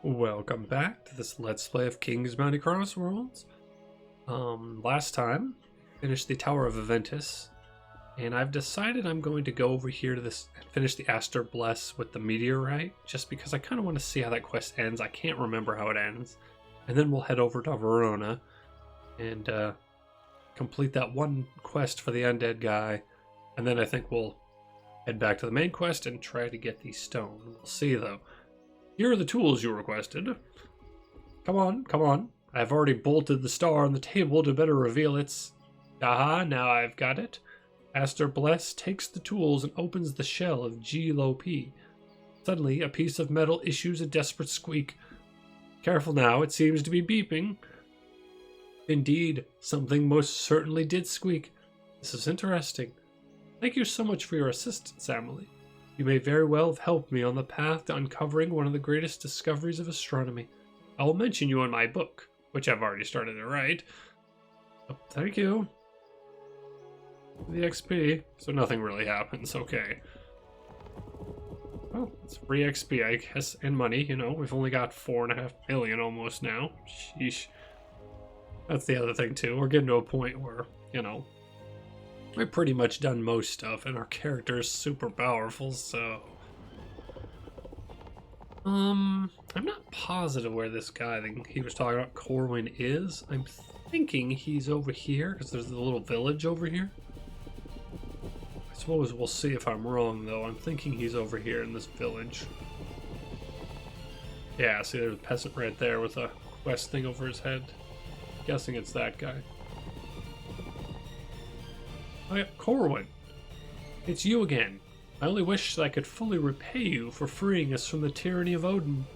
Welcome back to this Let's Play of King's Bounty Crossworlds. Last time, finished the Tower of Aventus, and I've decided I'm going to go over here to this and finish the Aster Bless with the Meteorite, just because I kind of want to see how that quest ends. I can't remember how it ends. And then we'll head over to Verona and complete that one quest for the undead guy, and then I think we'll head back to the main quest and try to get the stone. We'll see though. Here are the tools you requested. Come on, come on. I've already bolted the star on the table to better reveal its... Aha, now I've got it. Aster Bless takes the tools and opens the shell of G-Lo-P. Suddenly, a piece of metal issues a desperate squeak. Careful now, it seems to be beeping. Indeed, something most certainly did squeak. This is interesting. Thank you so much for your assistance, Emily. You may very well have helped me on the path to uncovering one of the greatest discoveries of astronomy. I will mention you in my book, which I've already started to write. Oh, thank you. The XP, so nothing really happens, okay. Well, it's free XP, I guess, and money, you know. We've only got 4.5 million almost now. Sheesh. That's the other thing, too. We're getting to a point where, you know, we've pretty much done most stuff, and our character is super powerful, so... I'm not positive where this guy that he was talking about, Corwin, is. I'm thinking he's over here, because there's a little village over here. I suppose we'll see if I'm wrong, though. I'm thinking he's over here in this village. Yeah, see, there's a peasant right there with a quest thing over his head. Guessing it's that guy. Oh yeah, Corwin. It's you again. I only wish that I could fully repay you for freeing us from the tyranny of Odin.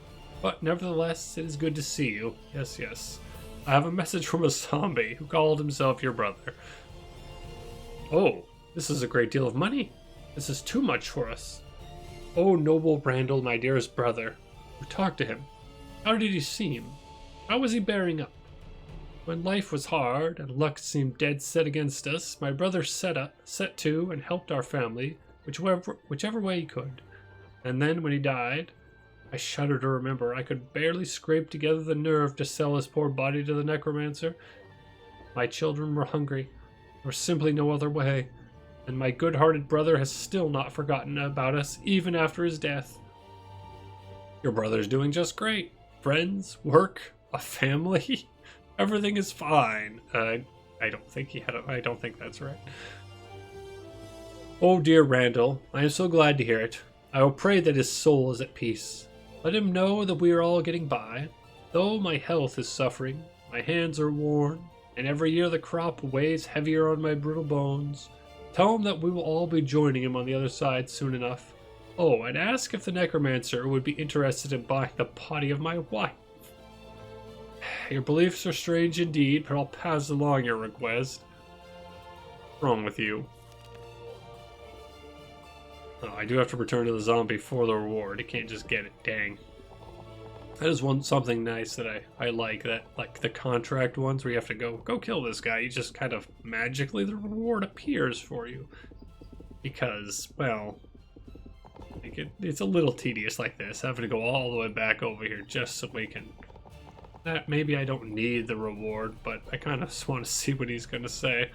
But nevertheless, it is good to see you. Yes, yes. I have a message from a zombie who called himself your brother. Oh, this is a great deal of money. This is too much for us. Oh, noble Randall, my dearest brother. Who talked to him? How did he seem? How was he bearing up? When life was hard and luck seemed dead set against us, my brother set to and helped our family, whichever way he could. And then when he died, I shudder to remember I could barely scrape together the nerve to sell his poor body to the necromancer. My children were hungry. There was simply no other way. And my good-hearted brother has still not forgotten about us, even after his death. Your brother's doing just great. Friends, work, a family... Everything is fine. I don't think that's right. Oh dear Randall, I am so glad to hear it. I will pray that his soul is at peace. Let him know that we are all getting by. Though my health is suffering, my hands are worn, and every year the crop weighs heavier on my brittle bones. Tell him that we will all be joining him on the other side soon enough. Oh, and ask if the necromancer would be interested in buying the body of my wife. Your beliefs are strange indeed, but I'll pass along your request. What's wrong with you? Oh, I do have to return to the zombie for the reward. You can't just get it, dang. That is something nice that I like, that like the contract ones where you have to go kill this guy. You just kind of magically the reward appears for you. Because, well, like it's a little tedious like this, having to go all the way back over here just so we can... That maybe I don't need the reward, but I kind of just want to see what he's going to say.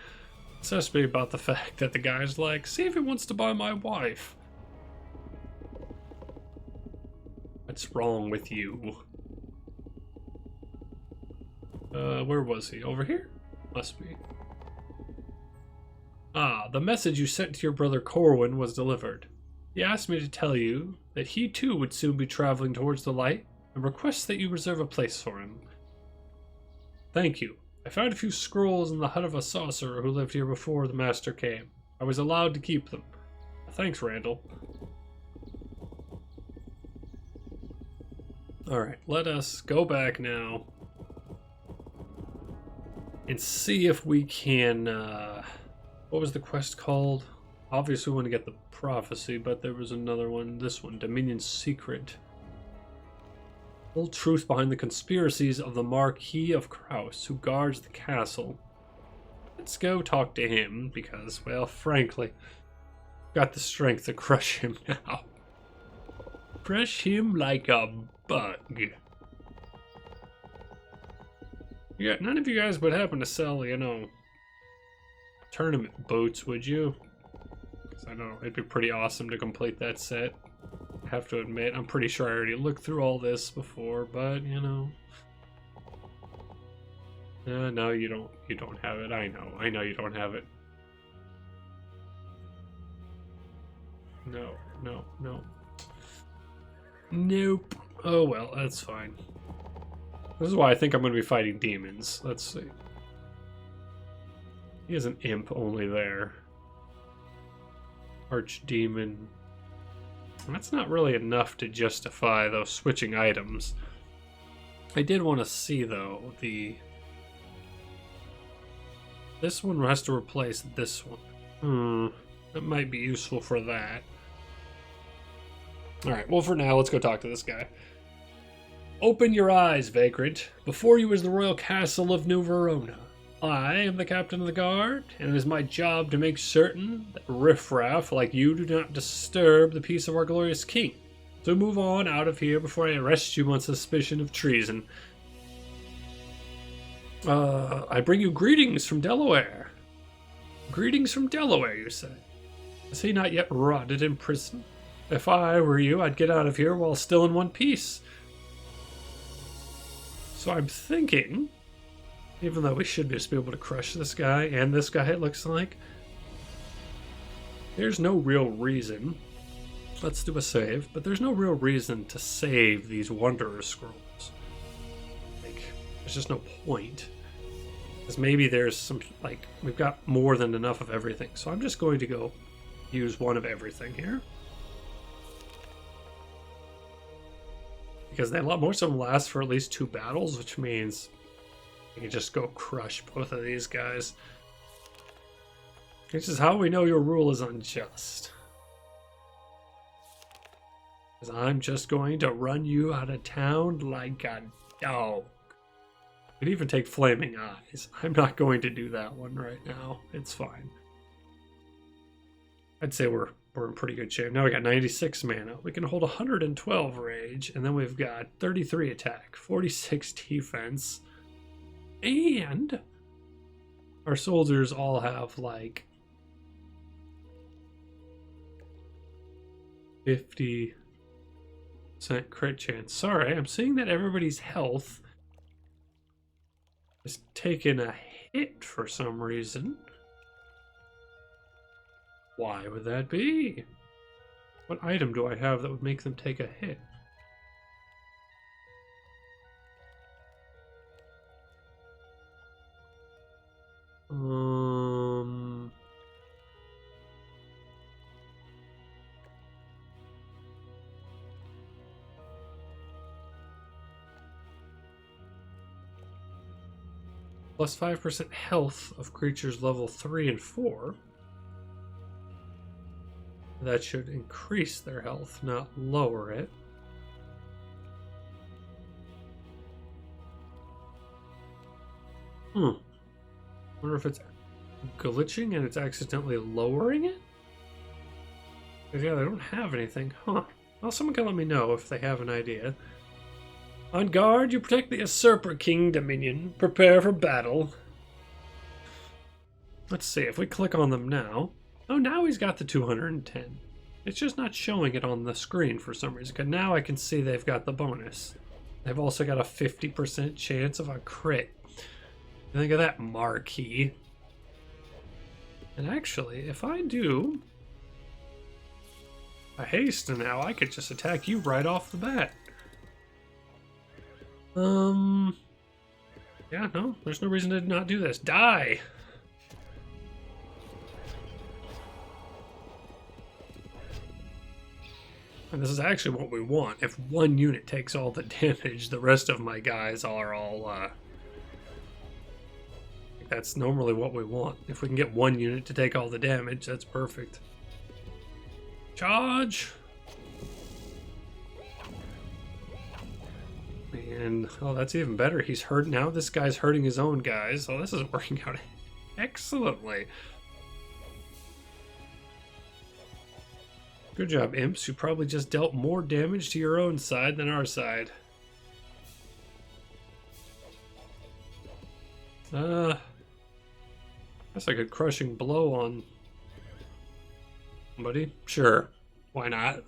Especially about the fact that the guy's like, see if he wants to buy my wife. What's wrong with you? Where was he? Over here? Must be. Ah, the message you sent to your brother Corwin was delivered. He asked me to tell you that he too would soon be traveling towards the light, and requests that you reserve a place for him. Thank you. I found a few scrolls in the hut of a sorcerer who lived here before the master came. I was allowed to keep them. Thanks, Randall. Alright, let us go back now and see if we can, what was the quest called? Obviously we want to get the prophecy, but there was another one, this one, Dominion's Secret. Full truth behind the conspiracies of the Marquis of Kraus, who guards the castle. Let's go talk to him, because, well, frankly, got the strength to crush him now. Crush him like a bug. Yeah, none of you guys would happen to sell, tournament boats, would you? Because I know it'd be pretty awesome to complete that set. I have to admit, I'm pretty sure I already looked through all this before, but no, you don't have it. I know you don't have it. No. Nope. Oh well, that's fine. This is why I think I'm going to be fighting demons. Let's see. He has an imp only there. Archdemon. That's not really enough to justify those switching items. I did want to see, though, this one has to replace this one. That might be useful for that. Alright, well for now, let's go talk to this guy. Open your eyes, vagrant. Before you is the royal castle of New Verona. I am the captain of the guard, and it is my job to make certain that riffraff like you do not disturb the peace of our glorious king. So move on out of here before I arrest you on suspicion of treason. I bring you greetings from Delaware. Greetings from Delaware, you say? Is he not yet rotted in prison? If I were you, I'd get out of here while still in one piece. So I'm thinking, even though we should just be able to crush this guy, and this guy it looks like, there's no real reason. Let's do a save, but there's no real reason to save these Wanderer Scrolls. Like, there's just no point. Because maybe there's some, we've got more than enough of everything. So I'm just going to go use one of everything here. Because most of them last for at least 2 battles, which means you can just go crush both of these guys. This is how we know your rule is unjust. Because I'm just going to run you out of town like a dog. You could even take Flaming Eyes. I'm not going to do that one right now. It's fine. I'd say we're in pretty good shape. Now we got 96 mana. We can hold 112 rage, and then we've got 33 attack, 46 defense, and our soldiers all have 50% crit chance. Sorry, I'm seeing that everybody's health is taking a hit for some reason. Why would that be? What item do I have that would make them take a hit? Plus 5% health of creatures level 3 and 4. That should increase their health, not lower it. Wonder if it's glitching and it's accidentally lowering it? Because yeah, they don't have anything. Huh. Well, someone can let me know if they have an idea. On guard, you protect the Usurper King Dominion. Prepare for battle. Let's see, if we click on them now. Oh, now he's got the 210. It's just not showing it on the screen for some reason. Because now I can see they've got the bonus. They've also got a 50% chance of a crit. Think of that, Marquis. And actually, if I do a haste now, I could just attack you right off the bat. Yeah, no, there's no reason to not do this. Die! And this is actually what we want. If one unit takes all the damage, the rest of my guys are all, that's normally what we want. If we can get one unit to take all the damage, that's perfect. Charge! And, oh, that's even better. He's hurt now. This guy's hurting his own guys. Oh, this is working out excellently. Good job, imps. You probably just dealt more damage to your own side than our side. That's like a crushing blow on somebody. Sure, why not?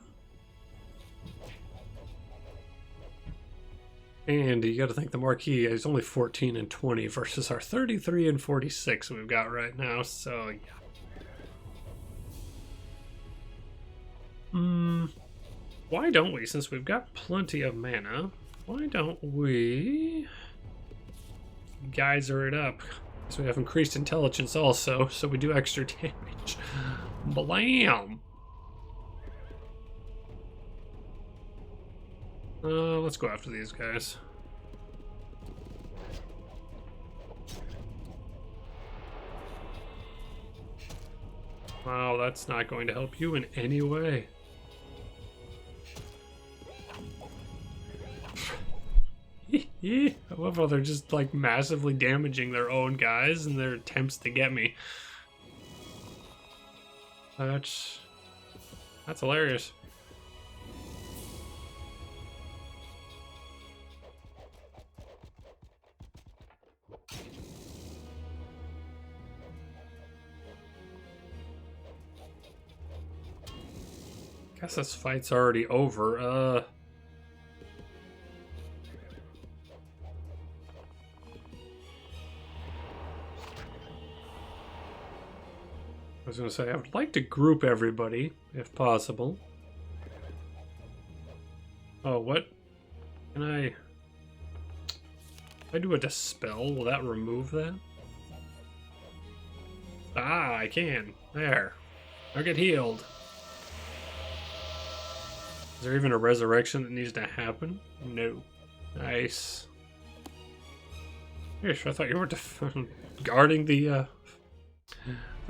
And you got to think the Marquis is only 14 and 20 versus our 33 and 46 we've got right now. So yeah. Why don't we, since we've got plenty of mana, why don't we geyser it up? So we have increased intelligence also, so we do extra damage. Blam! Let's go after these guys. Wow, that's not going to help you in any way. I love how they're just like massively damaging their own guys in their attempts to get me. That's hilarious. Guess this fight's already over. I was gonna say, I would like to group everybody, if possible. Oh, what? Can I... If I do a dispel, will that remove that? Ah, I can. There. I get healed. Is there even a resurrection that needs to happen? No. Nice. Yes, I thought you were guarding the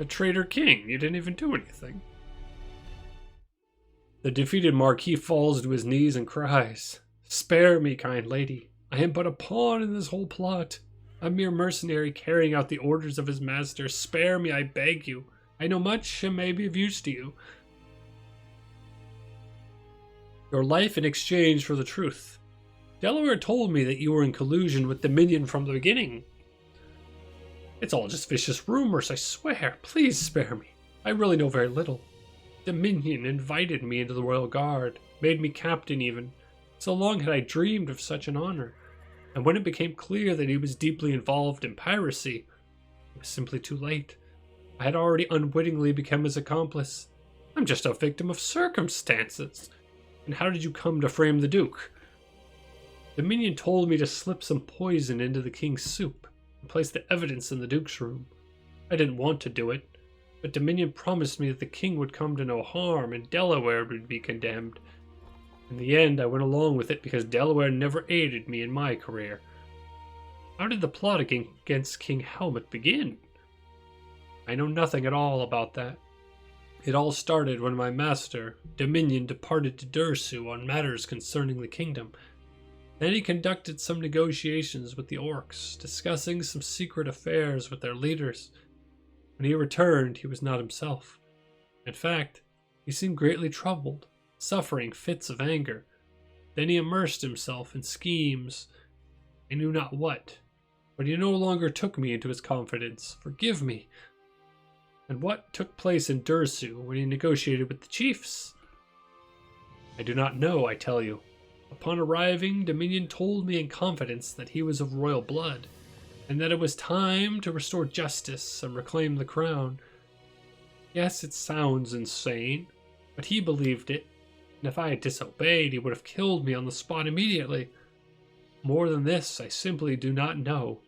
traitor king. You didn't even do anything. The defeated Marquis falls to his knees and cries, "Spare me, kind lady. I am but a pawn in this whole plot. A mere mercenary carrying out the orders of his master. Spare me, I beg you. I know much and may be of use to you. Your life in exchange for the truth. Delaware told me that you were in collusion with Dominion from the beginning. It's all just vicious rumors, I swear. Please spare me. I really know very little. Dominion invited me into the Royal Guard, made me captain even. So long had I dreamed of such an honor. And when it became clear that he was deeply involved in piracy, it was simply too late. I had already unwittingly become his accomplice. I'm just a victim of circumstances. And how did you come to frame the Duke? Dominion told me to slip some poison into the king's soup and place the evidence in the Duke's room. I didn't want to do it, but Dominion promised me that the king would come to no harm and Delaware would be condemned. In the end, I went along with it because Delaware never aided me in my career. How did the plot against King Helmut begin? I know nothing at all about that. It all started when my master, Dominion, departed to Dursu on matters concerning the kingdom. Then he conducted some negotiations with the orcs, discussing some secret affairs with their leaders. When he returned, he was not himself. In fact, he seemed greatly troubled, suffering fits of anger. Then he immersed himself in schemes, I knew not what, but he no longer took me into his confidence. Forgive me. And what took place in Dursu when he negotiated with the chiefs? I do not know, I tell you. Upon arriving, Dominion told me in confidence that he was of royal blood, and that it was time to restore justice and reclaim the crown. Yes, it sounds insane, but he believed it, and if I had disobeyed, he would have killed me on the spot immediately. More than this, I simply do not know.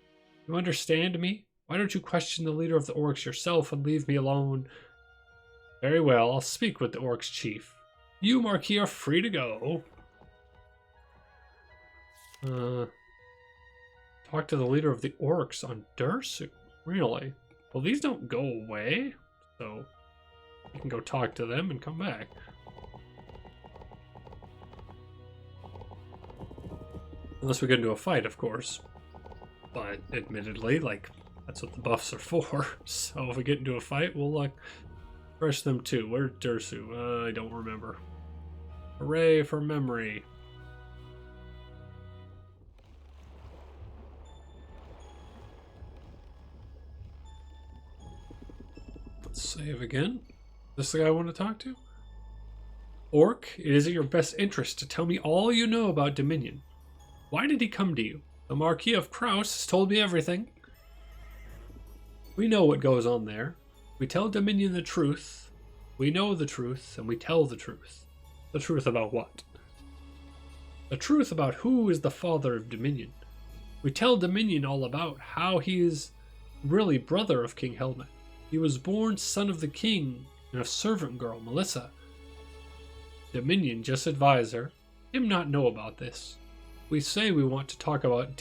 You understand me? Why don't you question the leader of the orcs yourself and leave me alone? Very well, I'll speak with the orcs chief. You, Marquis, are free to go. Talk to the leader of the orcs on Dursu. Really? Well, these don't go away, so you can go talk to them and come back. Unless we get into a fight, of course. But admittedly, like, that's what the buffs are for. So if we get into a fight, we'll crush them too. Where's Dursu? I don't remember. Hooray for memory. Save again. This the guy I want to talk to? Orc, it is in your best interest to tell me all you know about Dominion. Why did he come to you? The Marquis of Kraus has told me everything. We know what goes on there. We tell Dominion the truth. We know the truth, and we tell the truth. The truth about what? The truth about who is the father of Dominion. We tell Dominion all about how he is really brother of King Helmet. He was born son of the king and a servant girl, Melissa. Dominion just advise her. Him not know about this. We say we want to talk about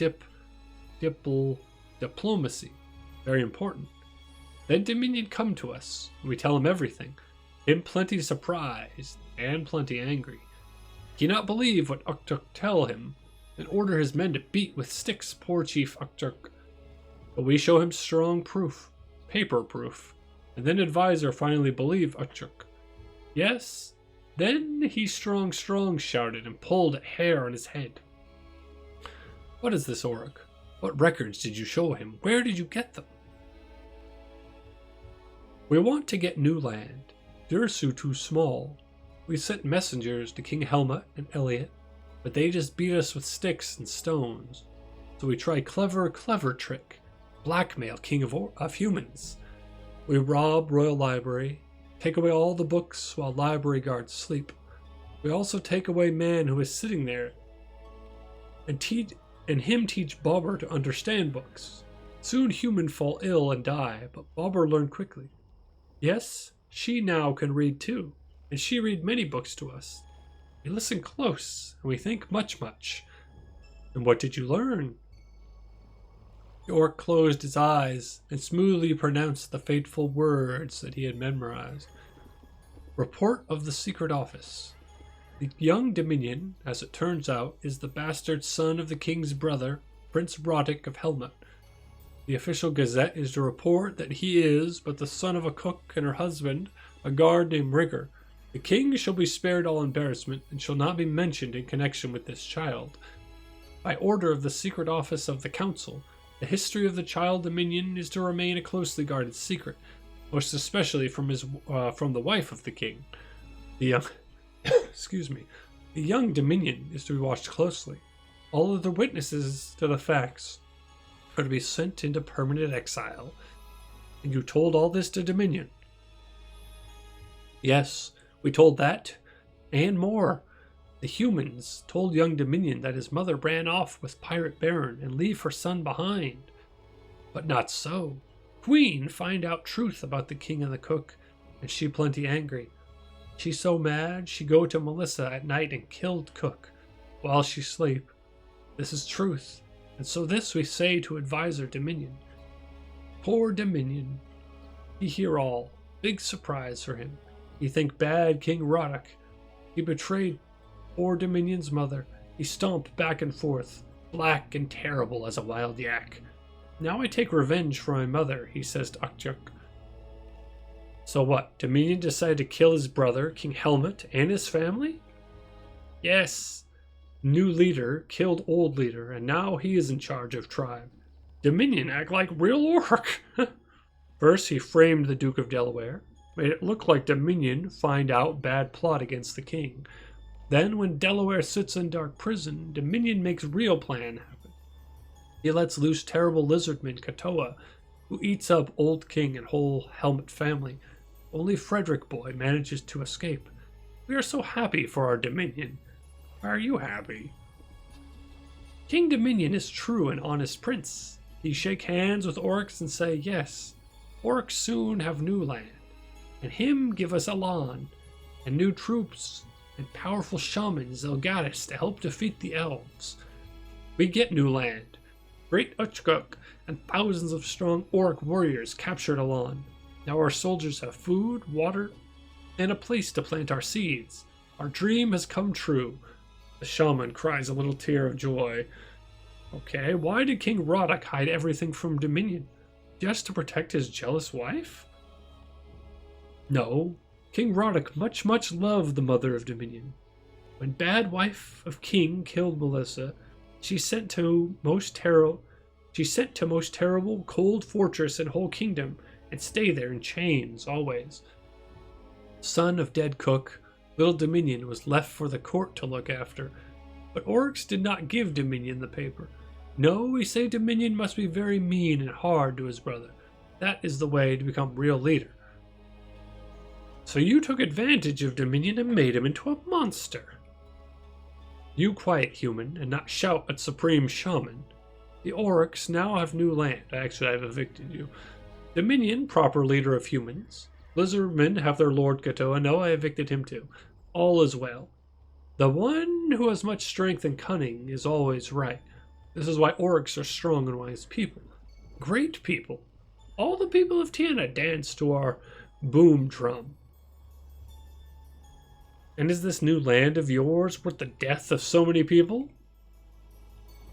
diplomacy. Very important. Then Dominion come to us. And we tell him everything. Him plenty surprised and plenty angry. He not believe what Uktuk tell him and order his men to beat with sticks poor Chief Uktuk. But we show him strong proof, paper proof, and then advisor finally believe Uktuk. Yes, then he strong shouted and pulled at hair on his head. What is this, Orc? What records did you show him? Where did you get them? We want to get new land. Dursu too small. We sent messengers to King Helmut and Elliot, but they just beat us with sticks and stones. So we try clever trick. Blackmail King of Humans. We rob Royal Library, take away all the books while library guards sleep. We also take away man who is sitting there and him teach Bobber to understand books. Soon human fall ill and die, but Bobber learn quickly. Yes, she now can read too, and she read many books to us. We listen close, and we think much. And what did you learn? The orc closed his eyes and smoothly pronounced the fateful words that he had memorized. Report of the Secret Office. The young Dominion, as it turns out, is the bastard son of the king's brother, Prince Roddick of Helmut. The official gazette is to report that he is but the son of a cook and her husband, a guard named Rigger. The king shall be spared all embarrassment and shall not be mentioned in connection with this child. By order of the Secret Office of the Council, the history of the child Dominion is to remain a closely guarded secret, most especially from the wife of the king. The young, the young Dominion is to be watched closely. All of the witnesses to the facts are to be sent into permanent exile. And you told all this to Dominion? Yes, we told that, and more. The humans told young Dominion that his mother ran off with Pirate Baron and leave her son behind. But not so. Queen find out truth about the king and the cook, and she plenty angry. She so mad, she go to Melissa at night and killed cook, while she sleep. This is truth, and so this we say to adviser Dominion. Poor Dominion. He hear all. Big surprise for him. He think bad King Roddick. He betrayed poor Dominion's mother. He stomped back and forth, black and terrible as a wild yak. Now I take revenge for my mother, he says to Uktuk. So what, Dominion decided to kill his brother, King Helmut, and his family? Yes. New leader killed old leader, and now he is in charge of tribe. Dominion act like real orc. First he framed the Duke of Delaware, made it look like Dominion find out bad plot against the king. Then when Delaware sits in dark prison, Dominion makes real plan happen. He lets loose terrible lizardman Katoa, who eats up old king and whole Helmut family. Only Frederick boy manages to escape. We are so happy for our Dominion. Are you happy? King Dominion is true and honest prince. He shake hands with orcs and say yes. Orcs soon have new land, and him give us Elan, and new troops, and powerful shamans Elgaddis to help defeat the elves. We get new land. Great Uktuk and thousands of strong orc warriors captured Elan. Now our soldiers have food, water, and a place to plant our seeds. Our dream has come true. The shaman cries a little tear of joy. Okay, why did King Roddick hide everything from Dominion? Just to protect his jealous wife? No, King Roddick much loved the mother of Dominion. When bad wife of king killed Melissa, she sent to most terrible cold fortress in whole kingdom and stay there in chains always. Son of dead cook, little Dominion was left for the court to look after, but Oryx did not give Dominion the paper. No, we say Dominion must be very mean and hard to his brother. That is the way to become real leader. So you took advantage of Dominion and made him into a monster. You quiet human and not shout at Supreme Shaman. The Oryx now have new land. Actually, I've evicted you. Dominion, proper leader of humans. Lizardmen have their Lord Katoa. No, I evicted him too. All is well. The one who has much strength and cunning is always right. This is why Oryx are strong and wise people. Great people. All the people of Tiana dance to our boom drum. And is this new land of yours worth the death of so many people?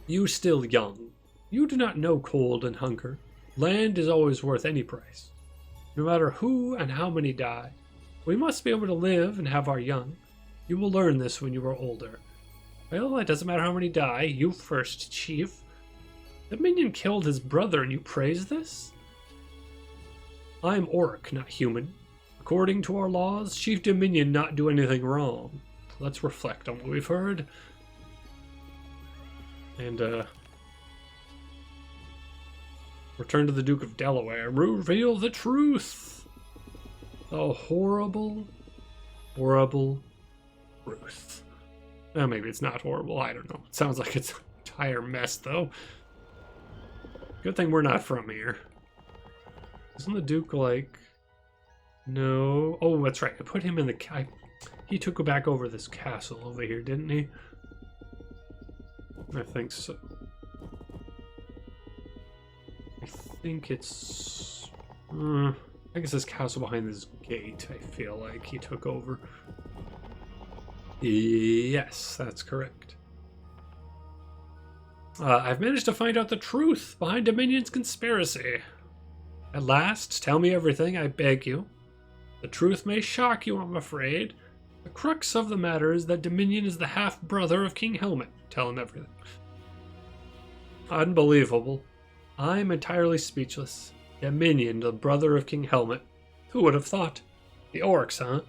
You still young. You do not know cold and hunger. Land is always worth any price. No matter who and how many die. We must be able to live and have our young. You will learn this when you are older. Well, it doesn't matter how many die. You first, chief. Dominion killed his brother and you praise this? I am Oric, not human. According to our laws, Chief Dominion not do anything wrong. Let's reflect on what we've heard. And, return to the Duke of Delaware. Reveal the truth. The horrible, horrible truth. Well, maybe it's not horrible. I don't know. It sounds like it's an entire mess, though. Good thing we're not from here. Isn't the Duke like... No. Oh, that's right. I put him in the... He took back over this castle over here, didn't he? I think so. I think it's... I guess this castle behind this gate, I feel like he took over. Yes, that's correct. I've managed to find out the truth behind Dominion's conspiracy. At last, tell me everything, I beg you. The truth may shock you, I'm afraid. The crux of the matter is that Dominion is the half-brother of King Helmet. Tell him everything. Unbelievable. I'm entirely speechless. Dominion, the brother of King Helmet. Who would have thought? The Oryx, huh?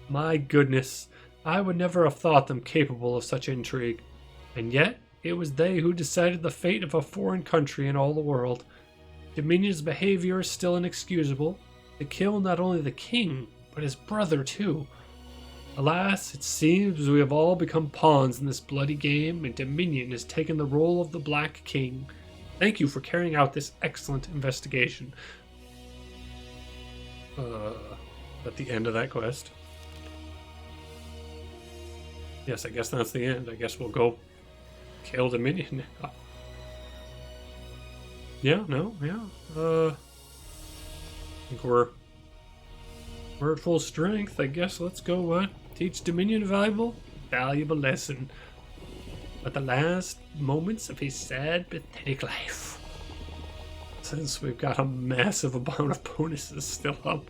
My goodness, I would never have thought them capable of such intrigue. And yet, it was they who decided the fate of a foreign country and all the world. Dominion's behavior is still inexcusable. They kill not only the king, but his brother too. Alas, it seems we have all become pawns in this bloody game, and Dominion has taken the role of the Black King. Thank you for carrying out this excellent investigation. At the end of that quest. Yes, I guess that's the end. I guess we'll go kill Dominion. Yeah, no, yeah. I think we're at full strength. I guess let's go teach Dominion a valuable lesson. At the last moments of his sad, pathetic life. Since we've got a massive amount of bonuses still up.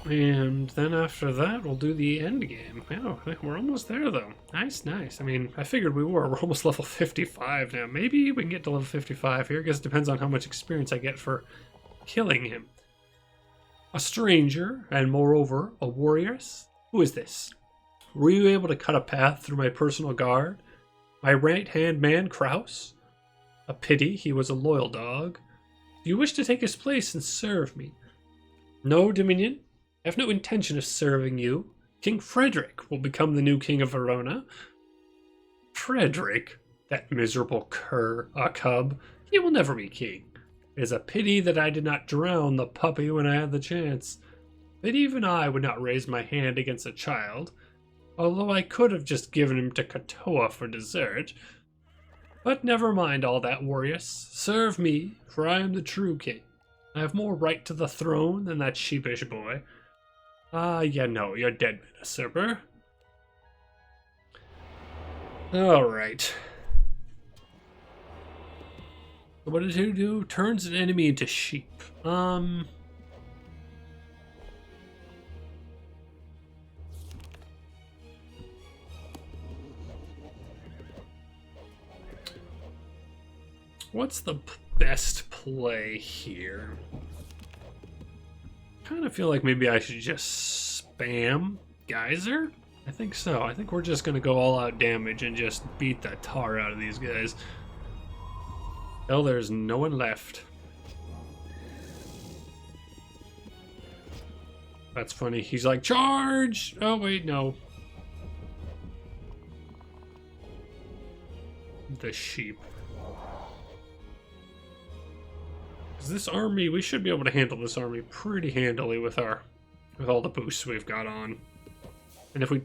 And then after that, we'll do the end game. Oh, we're almost there, though. Nice, nice. I mean, I figured we were. We're almost level 55 now. Maybe we can get to level 55 here. I guess it depends on how much experience I get for killing him. A stranger, and moreover, a warrioress? Who is this? Were you able to cut a path through my personal guard? My right-hand man, Kraus? A pity, he was a loyal dog. Do you wish to take his place and serve me? No, Dominion. I have no intention of serving you. King Frederick will become the new king of Verona. Frederick? That miserable cub. He will never be king. It is a pity that I did not drown the puppy when I had the chance. But even I would not raise my hand against a child, although I could have just given him to Katoa for dessert. But never mind all that, warriors. Serve me, for I am the true king. I have more right to the throne than that sheepish boy. Yeah, no, you're dead, usurper. Alright. What did he do? Turns an enemy into sheep. What's the best play here? Kind of feel like maybe I should just spam Geyser. I think so. I think we're just gonna go all out damage and just beat the tar out of these guys. Hell, there's no one left. That's funny. He's like, charge! Oh, wait, no. The sheep. This army, we should be able to handle this army pretty handily with all the boosts we've got on. And if we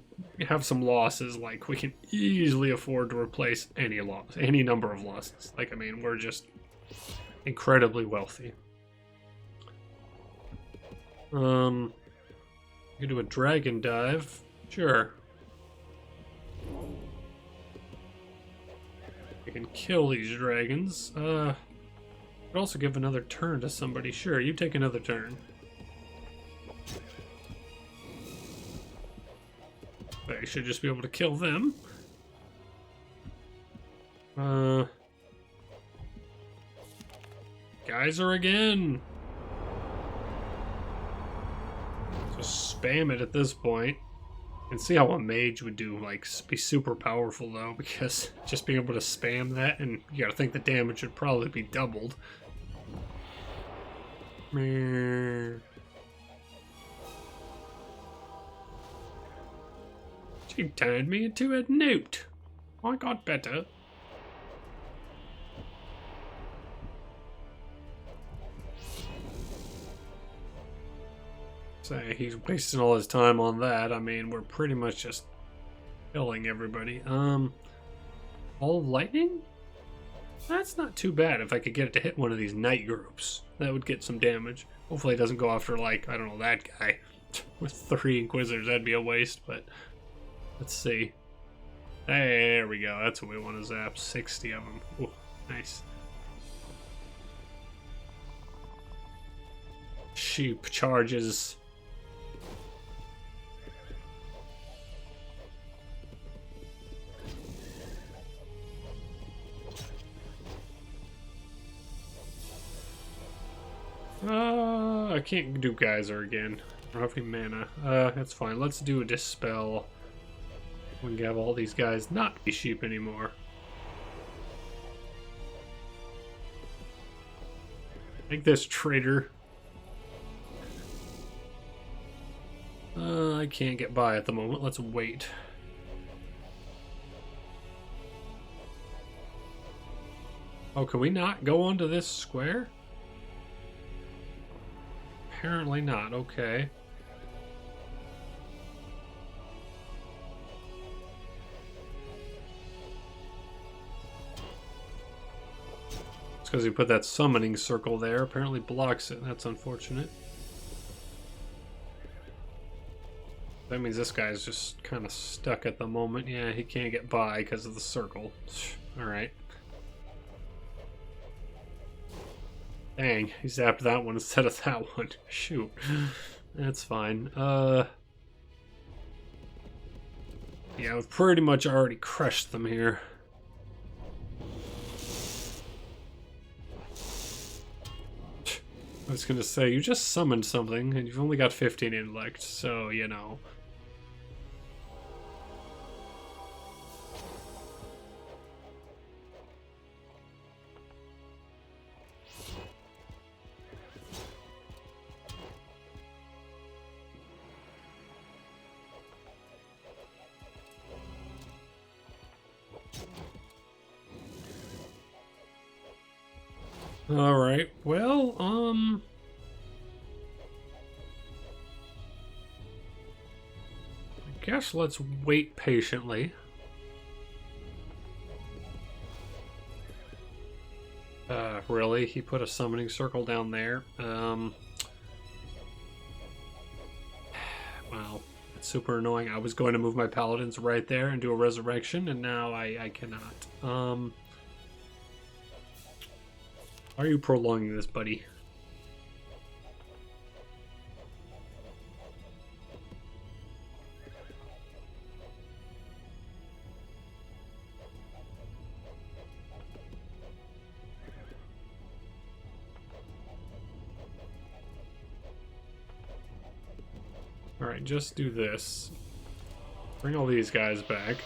have some losses, like, we can easily afford to replace any number of losses. Like, I mean, we're just incredibly wealthy. You can do a dragon dive. Sure. We can kill these dragons. Could also give another turn to somebody. Sure, you take another turn. I should just be able to kill them. Geyser again. Just spam it at this point. And see how a mage would do, like, be super powerful though, because just being able to spam that, and you gotta think the damage would probably be doubled. She turned me into a newt. I got better. Say he's wasting all his time on that. I mean, we're pretty much just killing everybody. All lightning? That's not too bad if I could get it to hit one of these knight groups. That would get some damage. Hopefully it doesn't go after, like, I don't know, that guy. With 3 Inquisitors, that'd be a waste, but let's see. There we go. That's what we want to zap. 60 of them. Ooh, nice. Sheep charges. I can't do Geyser again. I don't have any mana. That's fine. Let's do a Dispel. We can have all these guys not be sheep anymore. Take this, traitor. I can't get by at the moment. Let's wait. Oh, can we not go onto this square? Apparently not. Okay. It's because he put that summoning circle there. Apparently blocks it. That's unfortunate. That means this guy's just kind of stuck at the moment. Yeah, he can't get by because of the circle. Alright. Dang, he zapped that one instead of that one. Shoot. That's fine. Yeah, we've pretty much already crushed them here. I was gonna say, you just summoned something, and you've only got 15 intellect, so, you know. Alright, well, I guess let's wait patiently. Really? He put a summoning circle down there? Wow. It's super annoying. I was going to move my paladins right there and do a resurrection, and now I cannot. Are you prolonging this, buddy? Alright, just do this. Bring all these guys back.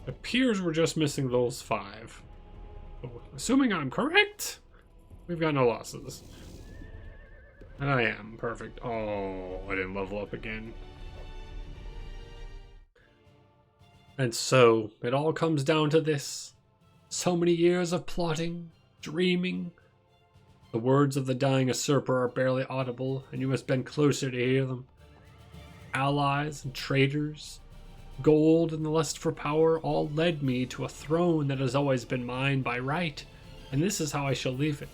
It appears we're just missing those 5. So, assuming I'm correct, we've got no losses. And I am. Perfect. Oh, I didn't level up again. And so, it all comes down to this. So many years of plotting, dreaming. The words of the dying usurper are barely audible, and you must bend closer to hear them. Allies and traitors, gold and the lust for power all led me to a throne that has always been mine by right, and this is how I shall leave it,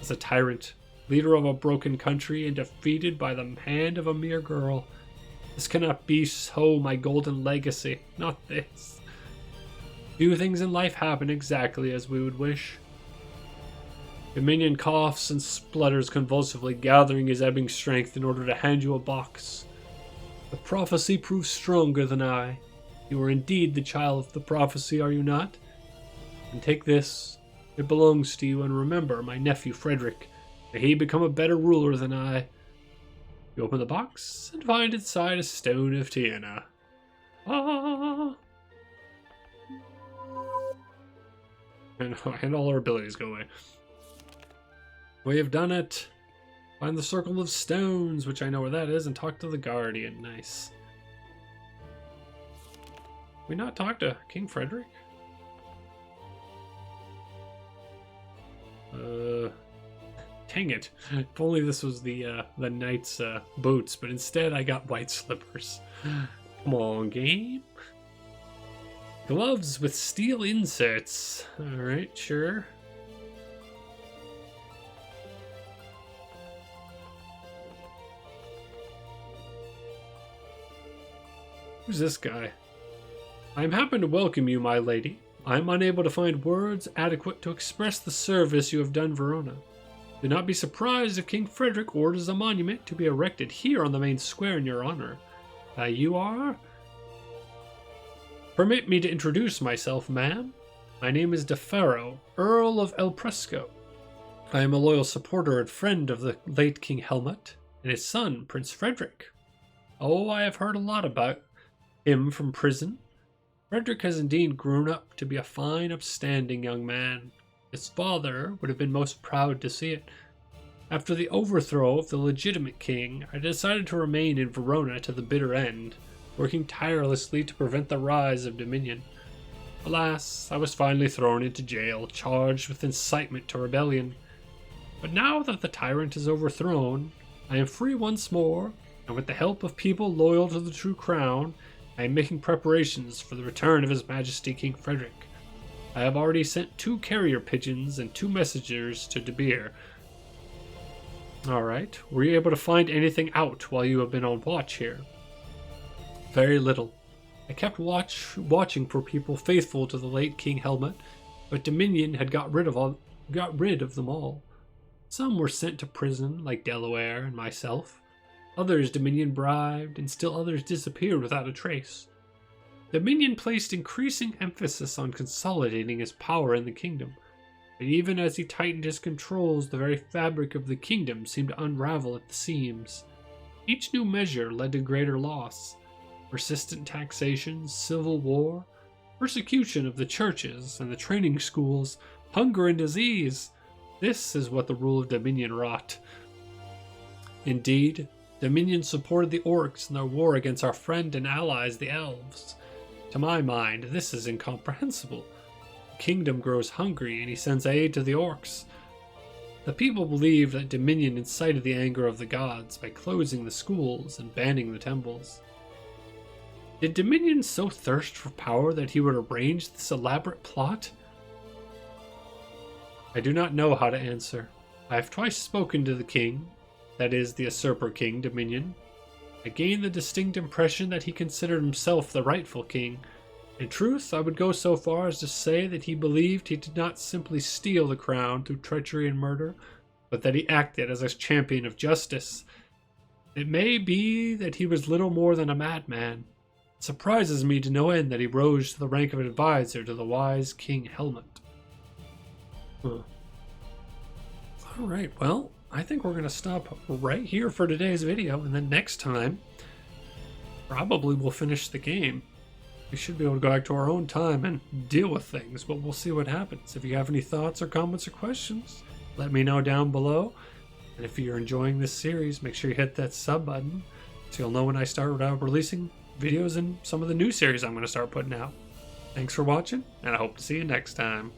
as a tyrant, leader of a broken country and defeated by the hand of a mere girl. This cannot be so, my golden legacy, not this. Few things in life happen exactly as we would wish. Dominion coughs and splutters convulsively, gathering his ebbing strength in order to hand you a box. The prophecy proves stronger than I. You are indeed the child of the prophecy, are you not? And take this. It belongs to you, and remember my nephew Frederick. May he become a better ruler than I. You open the box and find inside a stone of Tiana. Ah! And all our abilities go away. We have done it. Find the circle of stones, which I know where that is, and talk to the guardian. Nice. We not talk to King Frederick? Dang it. If only this was the knight's boots, but instead I got white slippers. Come on, game. Gloves with steel inserts. Alright, sure. Who's this guy? I am happy to welcome you, my lady. I am unable to find words adequate to express the service you have done Verona. Do not be surprised if King Frederick orders a monument to be erected here on the main square in your honor. You are? Permit me to introduce myself, ma'am. My name is DeFaro, Earl of El Presco. I am a loyal supporter and friend of the late King Helmut and his son, Prince Frederick. Oh, I have heard a lot about him from prison. Frederick has indeed grown up to be a fine, upstanding young man. His father would have been most proud to see it. After the overthrow of the legitimate king, I decided to remain in Verona to the bitter end, working tirelessly to prevent the rise of Dominion. Alas, I was finally thrown into jail, charged with incitement to rebellion. But now that the tyrant is overthrown, I am free once more, and with the help of people loyal to the true crown, I am making preparations for the return of His Majesty King Frederick. I have already sent 2 carrier pigeons and 2 messengers to De Beer. Alright, were you able to find anything out while you have been on watch here? Very little. I kept watching for people faithful to the late King Helmut, but Dominion had got rid of them all. Some were sent to prison, like Delaware and myself. Others Dominion bribed, and still others disappeared without a trace. Dominion placed increasing emphasis on consolidating his power in the kingdom, but even as he tightened his controls, the very fabric of the kingdom seemed to unravel at the seams. Each new measure led to greater loss. Persistent taxation, civil war, persecution of the churches and the training schools, hunger and disease. This is what the rule of Dominion wrought. Indeed, Dominion supported the orcs in their war against our friend and allies, the elves. To my mind, this is incomprehensible. The kingdom grows hungry and he sends aid to the orcs. The people believe that Dominion incited the anger of the gods by closing the schools and banning the temples. Did Dominion so thirst for power that he would arrange this elaborate plot? I do not know how to answer. I have twice spoken to the king, that is, the usurper king, Dominion. I gained the distinct impression that he considered himself the rightful king. In truth, I would go so far as to say that he believed he did not simply steal the crown through treachery and murder, but that he acted as a champion of justice. It may be that he was little more than a madman. It surprises me to no end that he rose to the rank of advisor to the wise King Helmut. All right, well, I think we're going to stop right here for today's video, and then next time, probably we'll finish the game. We should be able to go back to our own time and deal with things, but we'll see what happens. If you have any thoughts or comments or questions, let me know down below. And if you're enjoying this series, make sure you hit that sub button so you'll know when I start releasing videos in some of the new series I'm going to start putting out. Thanks for watching, and I hope to see you next time.